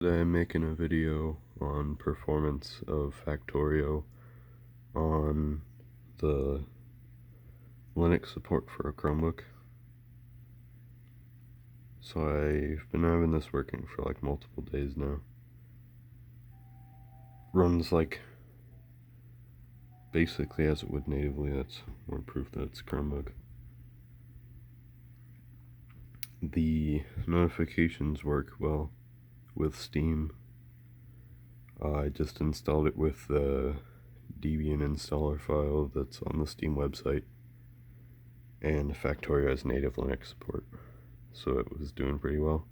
Today I'm making a video on performance of Factorio on the Linux support for a Chromebook. So I've been having this working for like multiple days now. Runs like basically as it would natively. That's more proof that it's a Chromebook. The notifications work well with Steam. I just installed it with the Debian installer file that's on the Steam website, and Factorio has native Linux support, so it was doing pretty well.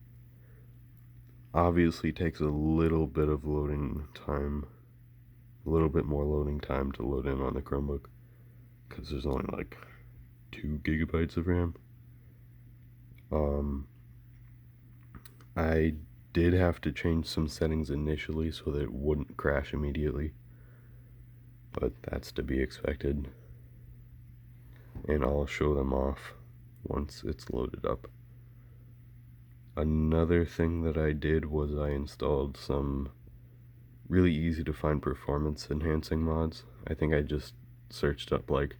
Obviously takes a little bit of loading time, a little bit more loading time to load in on the Chromebook, because there's only like 2 gigabytes of RAM. I did have to change some settings initially so that it wouldn't crash immediately, but that's to be expected, and I'll show them off once it's loaded up. Another thing that I did was I installed some really easy to find performance enhancing mods. I think I just searched up like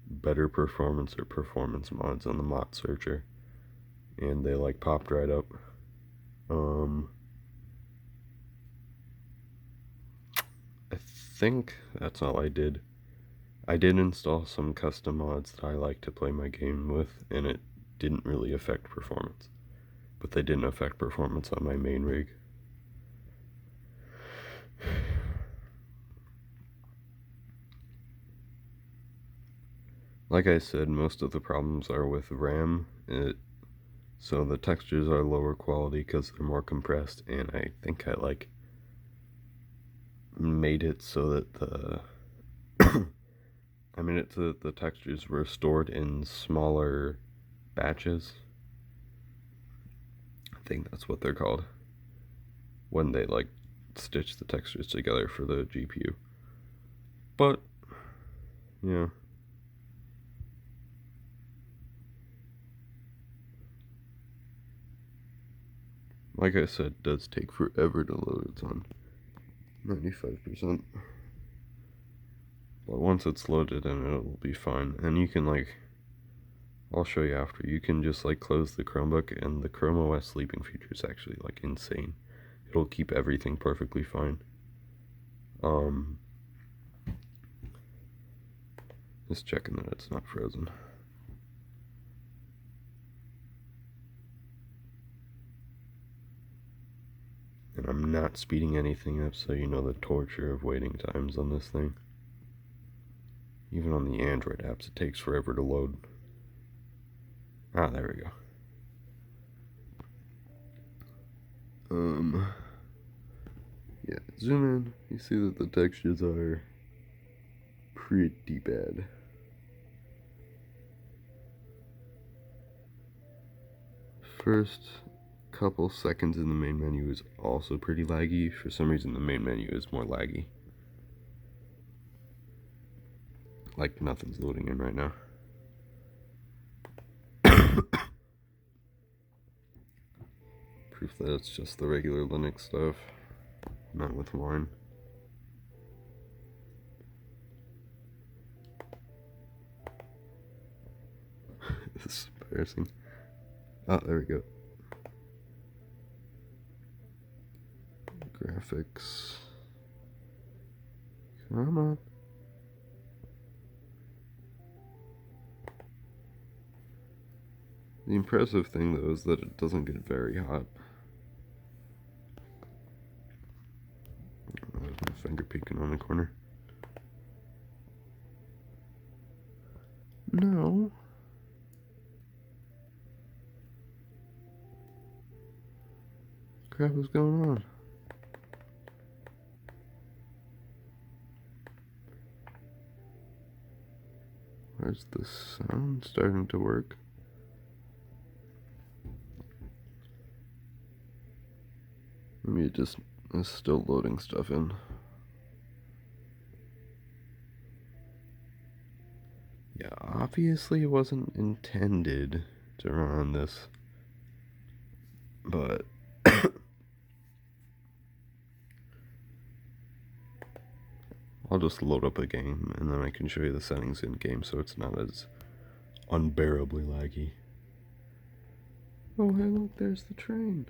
better performance or performance mods on the mod searcher, and they like popped right up. I think that's all I did. I did install some custom mods that I like to play my game with, and it didn't really affect performance, but they didn't affect performance on my main rig. Like I said, most of the problems are with RAM, so the textures are lower quality because they're more compressed, and I think I like made it so that the the textures were stored in smaller batches. I think that's what they're called when they like stitch the textures together for the GPU. But yeah, like I said, it does take forever to load. It's on 95%. But once it's loaded in, it'll be fine. And you can like, I'll show you after, you can just like close the Chromebook, and the Chrome OS sleeping feature is actually like insane. It'll keep everything perfectly fine. Just checking that it's not frozen. And I'm not speeding anything up, so you know the torture of waiting times on this thing. Even on the Android apps, it takes forever to load. Ah, there we go. Yeah, zoom in, you see that the textures are pretty bad. First couple seconds in the main menu is also pretty laggy. For some reason, the main menu is more laggy. Like nothing's loading in right now. Proof that it's just the regular Linux stuff, not with wine. This is embarrassing. Oh, there we go. Graphics. Come on. The impressive thing, though, is that it doesn't get very hot. There's my finger peeking on the corner. No. What crap is going on? Where's the sound starting to work? Maybe it just is still loading stuff in. Yeah, obviously it wasn't intended to run on this, but I'll just load up a game and then I can show you the settings in game so it's not as unbearably laggy. Oh, hey, look, there's the train.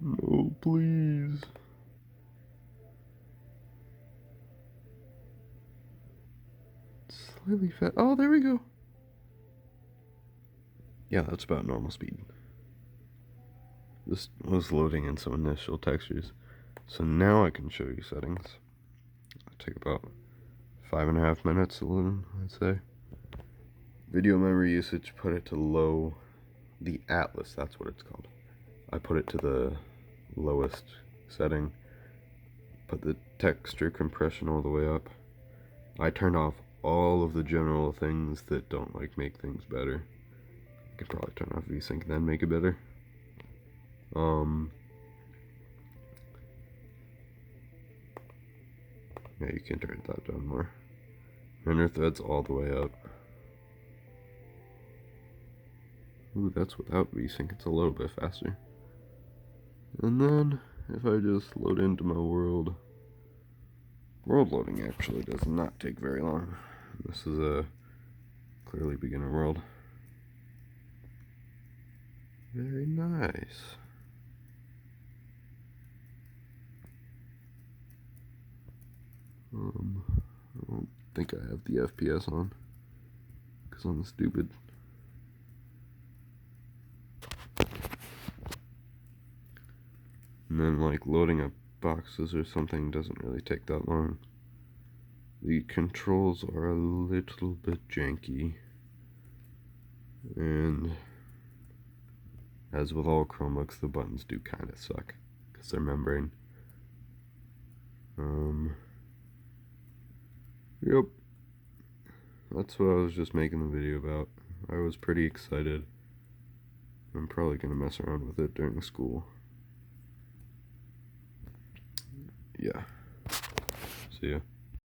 No, please. Slightly fast. Oh, there we go. Yeah, that's about normal speed. Just was loading in some initial textures. So now I can show you settings. It'll take about 5.5 minutes to load, I'd say. Video memory usage, put it to low. The Atlas, that's what it's called. I put it to the lowest setting. Put the texture compression all the way up. I turned off all of the general things that don't like make things better. I could probably turn off VSync and then make it better. Yeah, you can turn that down more. Render threads all the way up. Ooh, that's without VSync. It's a little bit faster. And then, if I just load into my world loading actually does not take very long. This is a clearly beginner world. Very nice. I don't think I have the FPS on because I'm stupid. And then like loading up boxes or something doesn't really take that long. The controls are a little bit janky, and as with all Chromebooks, the buttons do kind of suck because they're membrane. Yep, that's what I was just making the video about. I was pretty excited. I'm probably gonna mess around with it during school. Yeah. See ya.